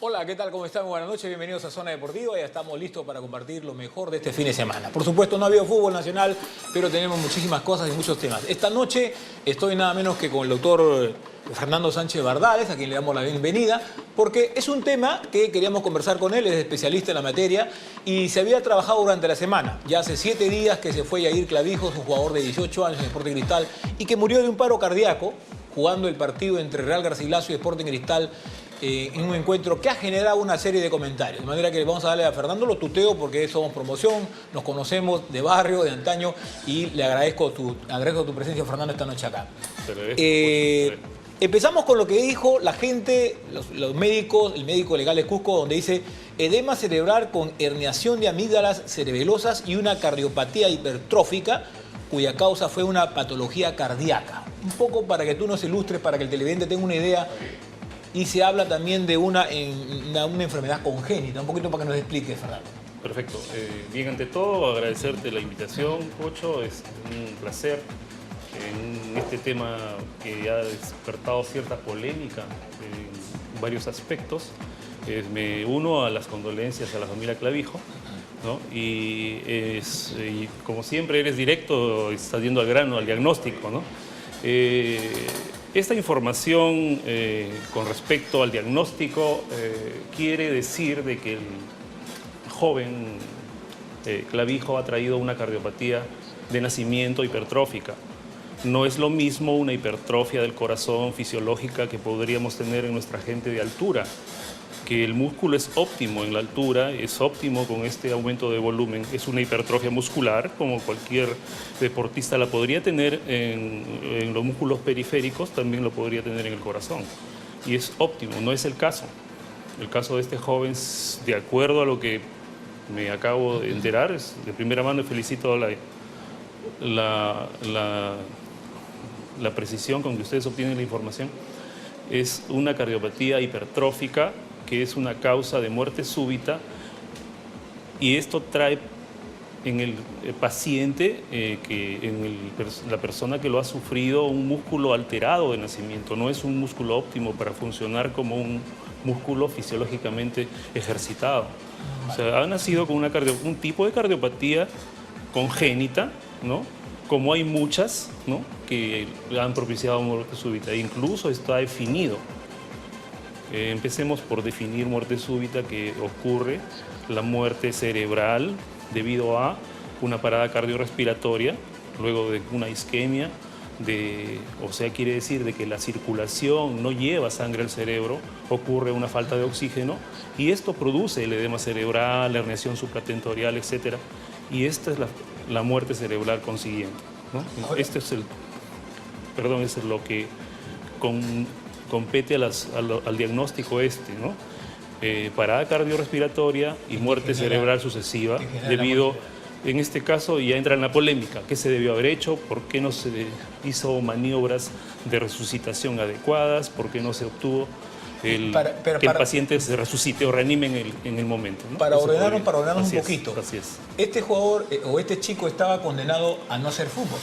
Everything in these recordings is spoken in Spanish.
Hola, ¿qué tal? ¿Cómo están? Buenas noches, bienvenidos a Zona Deportiva. Ya estamos listos para compartir lo mejor de este fin de semana. Por supuesto, no ha habido fútbol nacional, pero tenemos muchísimas cosas y muchos temas. Esta noche estoy nada menos que con el doctor Fernando Sánchez Bardales, a quien le damos la bienvenida, porque es un tema que queríamos conversar con él, es especialista en la materia y se había trabajado durante la semana. Ya hace 7 días que se fue Yair Clavijos, un jugador de 18 años en Sporting Cristal, y que murió de un paro cardíaco jugando el partido entre Real Garcilaso y Sporting Cristal en un encuentro que ha generado una serie de comentarios. De manera que vamos a darle a Fernando, lo tuteo porque somos promoción, nos conocemos de barrio, de antaño, y le agradezco tu presencia, Fernando, esta noche acá. Empezamos con lo que dijo la gente, los médicos, el médico legal de Cusco, donde dice edema cerebral con herniación de amígdalas cerebelosas y una cardiopatía hipertrófica, cuya causa fue una patología cardíaca. Un poco para que tú nos ilustres, para que el televidente tenga una idea. Y se habla también de una enfermedad congénita. Un poquito para que nos expliques, Fernando. Perfecto. Bien, ante todo, agradecerte la invitación, Pocho. Es un placer en este tema que ha despertado cierta polémica en varios aspectos. Me uno a las condolencias a la familia Clavijo, ¿no? Y como siempre eres directo, estás yendo al grano, al diagnóstico, ¿no? Esta información con respecto al diagnóstico quiere decir de que el joven Clavijo ha traído una cardiopatía de nacimiento hipertrófica. No es lo mismo una hipertrofia del corazón fisiológica que podríamos tener en nuestra gente de altura, que el músculo es óptimo en la altura, es óptimo con este aumento de volumen. Es una hipertrofia muscular, como cualquier deportista la podría tener en los músculos periféricos, también lo podría tener en el corazón. Y es óptimo, no es el caso. El caso de este joven, de acuerdo a lo que me acabo de enterar, es de primera mano, y felicito la precisión con que ustedes obtienen la información, es una cardiopatía hipertrófica, que es una causa de muerte súbita, y esto trae en el paciente, la persona que lo ha sufrido, un músculo alterado de nacimiento. No es un músculo óptimo para funcionar como un músculo fisiológicamente ejercitado. O sea, ha nacido con un tipo de cardiopatía congénita, ¿no? Como hay muchas, ¿no?, que han propiciado muerte súbita. E incluso está definido. Empecemos por definir muerte súbita, que ocurre la muerte cerebral debido a una parada cardiorrespiratoria, luego de una isquemia, o sea, quiere decir de que la circulación no lleva sangre al cerebro, ocurre una falta de oxígeno, y esto produce el edema cerebral, la herniación supratentorial, etc. Y esta es la muerte cerebral consiguiente, ¿no? Este es eso es lo que compete al diagnóstico ¿no? Parada cardiorrespiratoria y muerte cerebral sucesiva, debido, en este caso ya entra en la polémica, ¿qué se debió haber hecho? ¿Por qué no se hizo maniobras de resucitación adecuadas? ¿Por qué no se obtuvo que el paciente se resucite o reanime en el momento, ¿no? Para ordenarnos un poquito, así es. Este jugador o este chico estaba condenado a no hacer fútbol.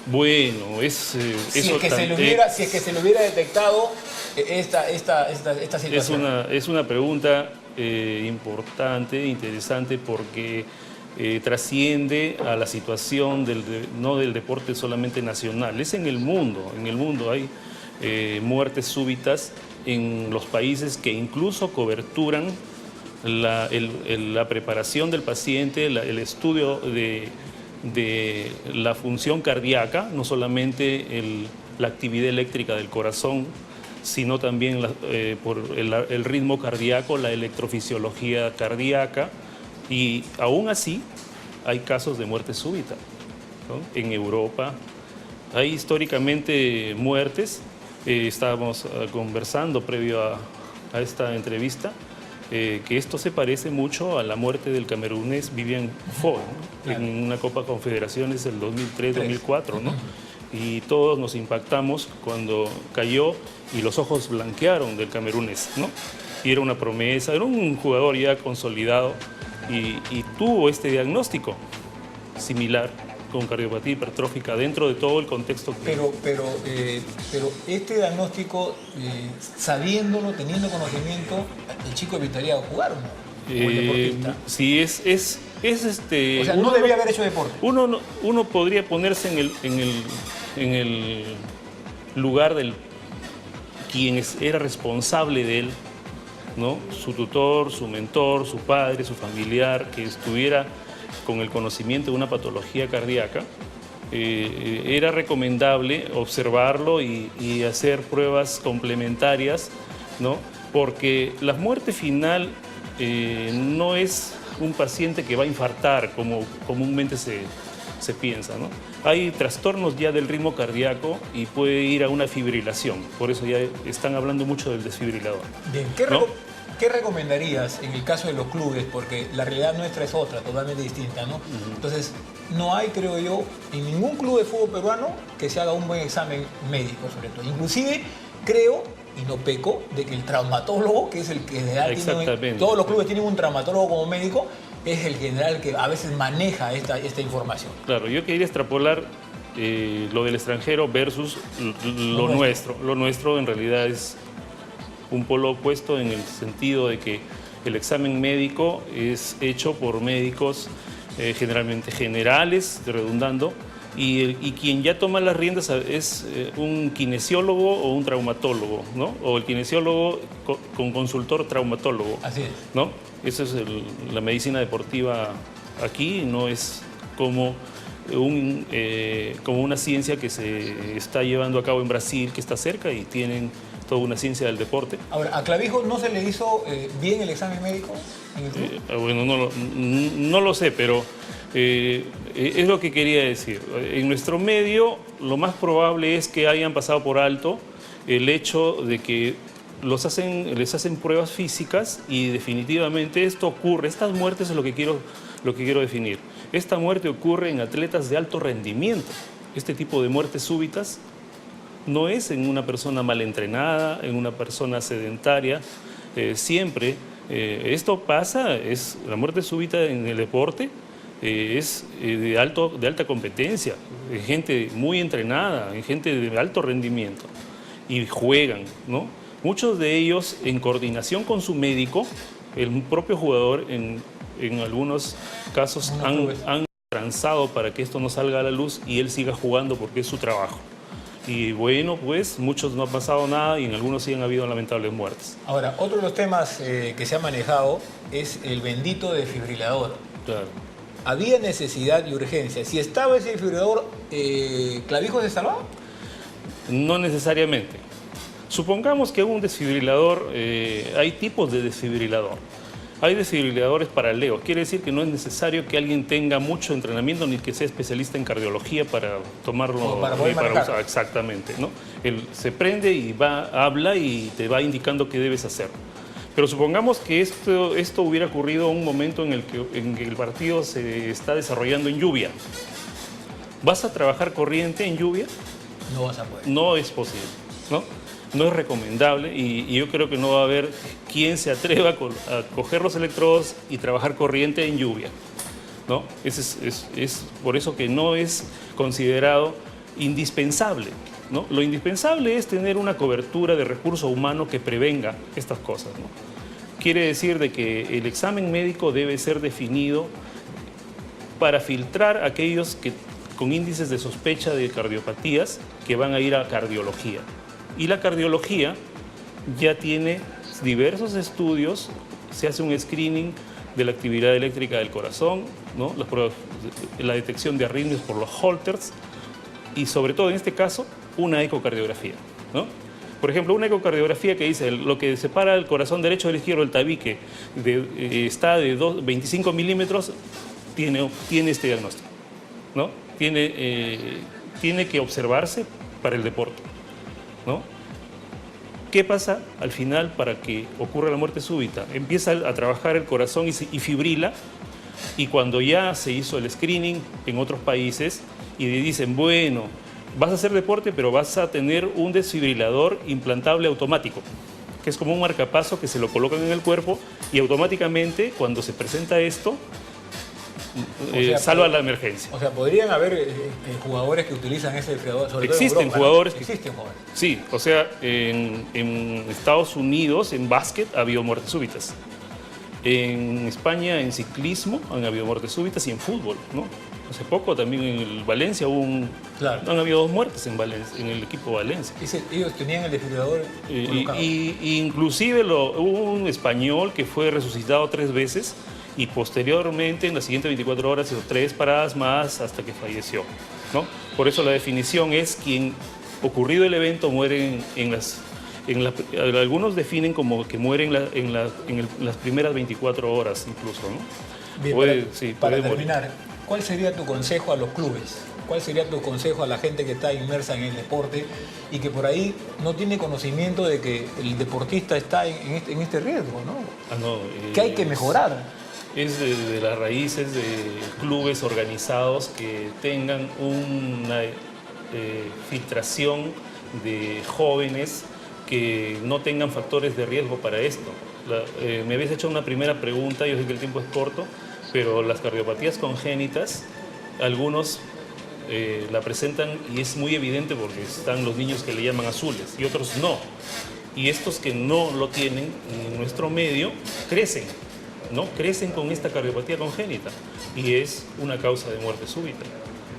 Bueno, si es que se le hubiera detectado esta situación. Es una pregunta importante, interesante, porque trasciende a la situación no del deporte solamente nacional, es en el mundo. En el mundo hay muertes súbitas en los países que incluso coberturan la preparación del paciente, el estudio de la función cardíaca, no solamente la actividad eléctrica del corazón, sino también por el ritmo cardíaco, la electrofisiología cardíaca, y aún así hay casos de muerte súbita, ¿no? En Europa hay históricamente muertes. Estábamos conversando previo a esta entrevista, que esto se parece mucho a la muerte del camerunés Vivian Foe, ¿no? Claro. En una Copa Confederaciones del 2003-2004, ¿no? Y todos nos impactamos cuando cayó y los ojos blanquearon del camerunés, ¿no? Y era una promesa, era un jugador ya consolidado y tuvo este diagnóstico similar con cardiopatía hipertrófica dentro de todo el contexto que... Pero este diagnóstico, sabiéndolo, teniendo conocimiento, el chico evitaría jugar, ¿o no? O el deportista. Sí, es O sea, no debía haber hecho deporte. Uno podría ponerse en el lugar del quien era responsable de él, ¿no? Su tutor, su mentor, su padre, su familiar, que estuviera con el conocimiento de una patología cardíaca. Era recomendable observarlo y hacer pruebas complementarias, ¿no? Porque la muerte final no es un paciente que va a infartar como comúnmente se piensa, ¿no? Hay trastornos ya del ritmo cardíaco y puede ir a una fibrilación. Por eso ya están hablando mucho del desfibrilador. Bien, ¿qué recomendarías en el caso de los clubes? Porque la realidad nuestra es otra, totalmente distinta, ¿no? Entonces, no hay, creo yo, en ningún club de fútbol peruano que se haga un buen examen médico, sobre todo. Inclusive, creo, y no peco, de que el traumatólogo, que es el que todos los clubes tienen un traumatólogo como médico, es el general que a veces maneja esta información. Claro, yo quería extrapolar lo del extranjero versus lo nuestro. Lo nuestro en realidad es un polo opuesto en el sentido de que el examen médico es hecho por médicos generalmente generales, redundando, y quien ya toma las riendas es un kinesiólogo o un traumatólogo, ¿no? O el kinesiólogo con consultor traumatólogo. Así es. ¿No? Eso es la medicina deportiva aquí, no es como una ciencia que se está llevando a cabo en Brasil, que está cerca y tienen toda una ciencia del deporte. Ahora, ¿a Clavijo no se le hizo bien el examen médico en el club? Bueno, no lo sé, pero es lo que quería decir. En nuestro medio, lo más probable es que hayan pasado por alto el hecho de que les hacen pruebas físicas y definitivamente esto ocurre. Estas muertes es lo que quiero definir. Esta muerte ocurre en atletas de alto rendimiento. Este tipo de muertes súbitas no es en una persona mal entrenada, en una persona sedentaria. Siempre esto pasa, la muerte súbita en el deporte es de alta competencia, de gente muy entrenada, de gente de alto rendimiento y juegan, ¿no? Muchos de ellos en coordinación con su médico, el propio jugador en algunos casos han transado para que esto no salga a la luz y él siga jugando porque es su trabajo. Y bueno, pues muchos no ha pasado nada y en algunos sí han habido lamentables muertes. Ahora, otro de los temas que se ha manejado es el bendito desfibrilador. Claro. ¿Había necesidad y urgencia? Si estaba ese desfibrilador, ¿Clavijo se salvaba? No necesariamente. Supongamos que un desfibrilador, hay tipos de desfibrilador. Hay desfibriladores paralelos, quiere decir que no es necesario que alguien tenga mucho entrenamiento ni que sea especialista en cardiología para tomarlo. Para usar. Exactamente, ¿no? Él se prende y habla y te va indicando qué debes hacer. Pero supongamos que esto hubiera ocurrido en un momento en que el partido se está desarrollando en lluvia. ¿Vas a trabajar corriente en lluvia? No vas a poder. No es posible, ¿no? No es recomendable y yo creo que no va a haber quien se atreva a coger los electrodos y trabajar corriente en lluvia, ¿no? Es por eso que no es considerado indispensable, ¿no? Lo indispensable es tener una cobertura de recurso humano que prevenga estas cosas, ¿no? Quiere decir de que el examen médico debe ser definido para filtrar a aquellos con índices de sospecha de cardiopatías que van a ir a cardiología. Y la cardiología ya tiene diversos estudios, se hace un screening de la actividad eléctrica del corazón, ¿no? Las pruebas, la detección de arritmias por los Holters y sobre todo en este caso una ecocardiografía, ¿no? Por ejemplo, una ecocardiografía que dice lo que separa el corazón derecho del izquierdo, el tabique, está de 25 milímetros, tiene este diagnóstico, ¿no? Tiene que observarse para el deporte, ¿no? ¿Qué pasa al final para que ocurra la muerte súbita? Empieza a trabajar el corazón y fibrila, y cuando ya se hizo el screening en otros países y le dicen, bueno, vas a hacer deporte, pero vas a tener un desfibrilador implantable automático, que es como un marcapaso que se lo colocan en el cuerpo y automáticamente cuando se presenta esto, salva la emergencia. O sea, podrían haber jugadores que utilizan ese desfibrilador, sobre todo en Existen Europa, jugadores. ¿no? Existen jugadores. Sí, o sea, en Estados Unidos, en básquet, ha habido muertes súbitas. En España, en ciclismo, han habido muertes súbitas y en fútbol, ¿no? Hace poco también en el Valencia han habido 2 muertes en Valencia, en el equipo Valencia. Ellos tenían el desfibrilador colocado. Inclusive hubo un español que fue resucitado 3 veces y posteriormente, en las siguientes 24 horas, hizo 3 paradas más hasta que falleció, ¿no? Por eso la definición es quien, ocurrido el evento, muere algunos definen como que mueren en las primeras 24 horas incluso, ¿no? Bien, para terminar, ¿cuál sería tu consejo a los clubes? ¿Cuál sería tu consejo a la gente que está inmersa en el deporte y que por ahí no tiene conocimiento de que el deportista está en este riesgo, ¿no? Que hay que mejorar. Es de las raíces de clubes organizados que tengan una filtración de jóvenes que no tengan factores de riesgo para esto. Me habías hecho una primera pregunta, yo sé que el tiempo es corto, pero las cardiopatías congénitas, algunos la presentan y es muy evidente porque están los niños que le llaman azules y otros no. Y estos que no lo tienen en nuestro medio crecen, ¿no? Crecen con esta cardiopatía congénita y es una causa de muerte súbita,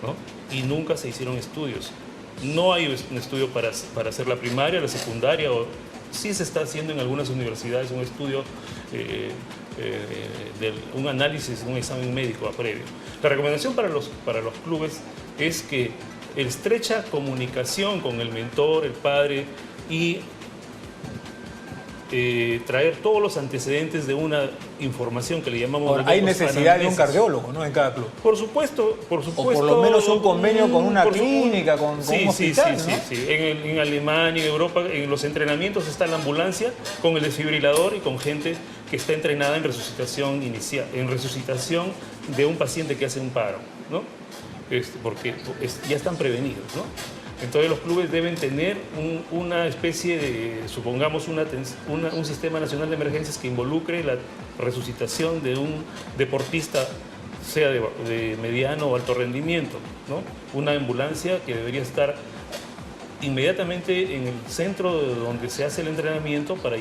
¿no? Y nunca se hicieron estudios. No hay un estudio para hacer la primaria, la secundaria, o sí se está haciendo en algunas universidades un estudio, un análisis, un examen médico previo. La recomendación para los clubes es que estrecha comunicación con el mentor, el padre y traer todos los antecedentes de una información que le llamamos... Ahora, hay necesidad de un cardiólogo, ¿no? En cada club. Por supuesto. O por lo menos un convenio con una clínica, con un hospital, ¿no? Sí. En Alemania, en Europa, en los entrenamientos está la ambulancia con el desfibrilador y con gente que está entrenada en resucitación inicial, en resucitación de un paciente que hace un paro, ¿no? Porque ya están prevenidos, ¿no? Entonces los clubes deben tener una especie de, supongamos, un sistema nacional de emergencias que involucre la resucitación de un deportista, sea de mediano o alto rendimiento, ¿no? Una ambulancia que debería estar inmediatamente en el centro de donde se hace el entrenamiento para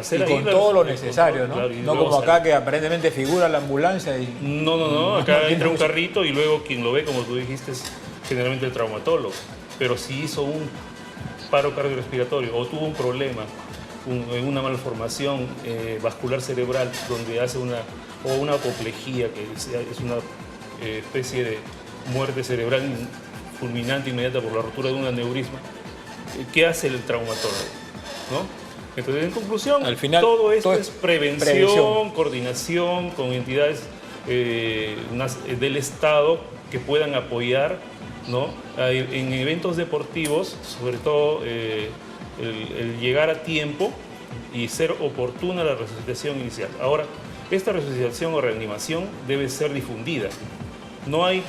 hacer y con todo lo necesario, ¿no? Claro, no como acá que aparentemente figura la ambulancia y... No, acá entra un carrito y luego quien lo ve, como tú dijiste, es generalmente el traumatólogo. Pero si hizo un paro cardiorrespiratorio o tuvo un problema, una malformación vascular cerebral donde hace una apoplejía, que es una especie de muerte cerebral fulminante inmediata por la rotura de un aneurisma, ¿qué hace el traumatólogo? ¿No? Entonces, en conclusión, al final, todo esto es prevención, coordinación con entidades del Estado que puedan apoyar, ¿no? En eventos deportivos, sobre todo el llegar a tiempo y ser oportuna la resucitación inicial. Ahora, esta resucitación o reanimación debe ser difundida. No hay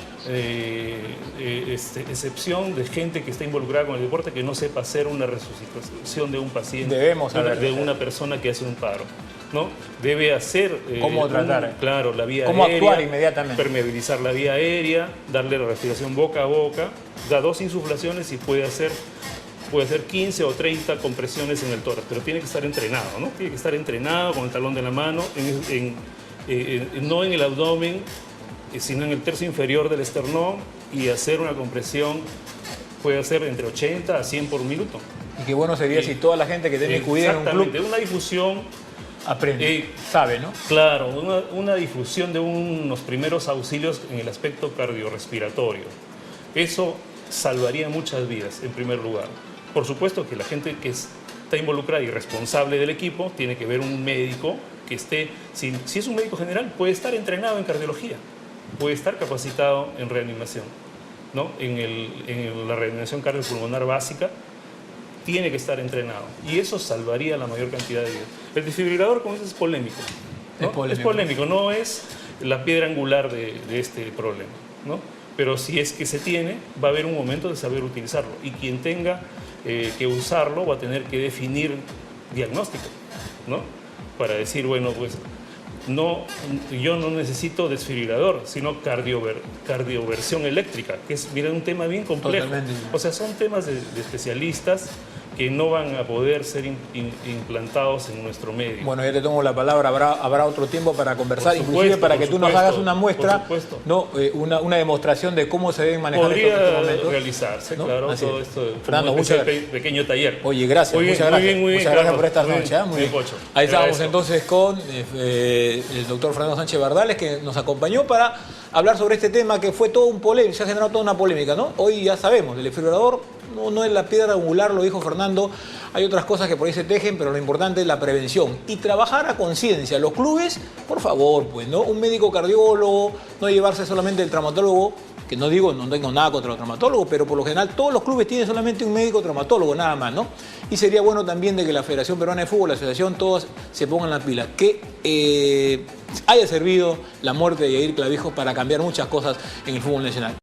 excepción de gente que está involucrada con el deporte que no sepa hacer una resucitación de un paciente, de una persona que hace un paro, ¿no? Debe hacer... ¿Cómo tratar? Claro, la vía ¿Cómo aérea. ¿Cómo actuar inmediatamente? Permeabilizar la vía aérea, darle la respiración boca a boca, da 2 insuflaciones y puede hacer 15 o 30 compresiones en el tórax, pero tiene que estar entrenado, ¿no? Tiene que estar entrenado con el talón de la mano, no en el abdomen, sino en el tercio inferior del esternón, y hacer una compresión puede hacer entre 80 a 100 por minuto. Y qué bueno sería si toda la gente que tiene cuidado en un club... Exactamente, una difusión... Aprende, sabe, ¿no? Claro, una difusión de unos primeros auxilios en el aspecto cardiorrespiratorio. Eso salvaría muchas vidas, en primer lugar. Por supuesto que la gente que está involucrada y responsable del equipo tiene que ver un médico que esté... Si es un médico general, puede estar entrenado en cardiología, puede estar capacitado en reanimación, ¿no? En la reanimación cardiopulmonar básica tiene que estar entrenado y eso salvaría la mayor cantidad de vidas. El desfibrilador, como dices, es polémico, ¿no? Es polémico, no es la piedra angular de este problema, ¿no? Pero si es que se tiene, va a haber un momento de saber utilizarlo y quien tenga que usarlo va a tener que definir diagnóstico, ¿no? Para decir, bueno, pues yo no necesito desfibrilador, sino cardioversión eléctrica, que es, mira, un tema bien complejo. Totalmente. O sea, son temas de especialistas que no van a poder ser implantados en nuestro medio. Bueno, ya te tomo la palabra, habrá otro tiempo para conversar, Por inclusive supuesto, para que tú nos hagas una muestra, por supuesto. ¿no? Una demostración de cómo se deben manejar estos Podría momentos. realizarse, ¿no? claro, Así todo es. esto Fernando, como muchas pequeño taller. Oye, gracias, Muy bien, muchas gracias. muy bien, Muchas gracias Carlos. por esta Muy noche. bien, Muy bien. Pocho. Ahí estábamos Agradezco. entonces con el doctor Fernando Sánchez Bardales, que nos acompañó para hablar sobre este tema que fue todo un polémico, se ha generado toda una polémica, ¿no? Hoy ya sabemos, el desfibrilador no es la piedra angular, lo dijo Fernando. Hay otras cosas que por ahí se tejen, pero lo importante es la prevención y trabajar a conciencia. Los clubes, por favor, pues, ¿no? Un médico cardiólogo, no llevarse solamente el traumatólogo, que no digo, no tengo nada contra los traumatólogos, pero por lo general todos los clubes tienen solamente un médico traumatólogo, nada más, ¿no? Y sería bueno también de que la Federación Peruana de Fútbol, la asociación, todos se pongan las pilas. Que haya servido la muerte de Yair Clavijos para cambiar muchas cosas en el fútbol nacional.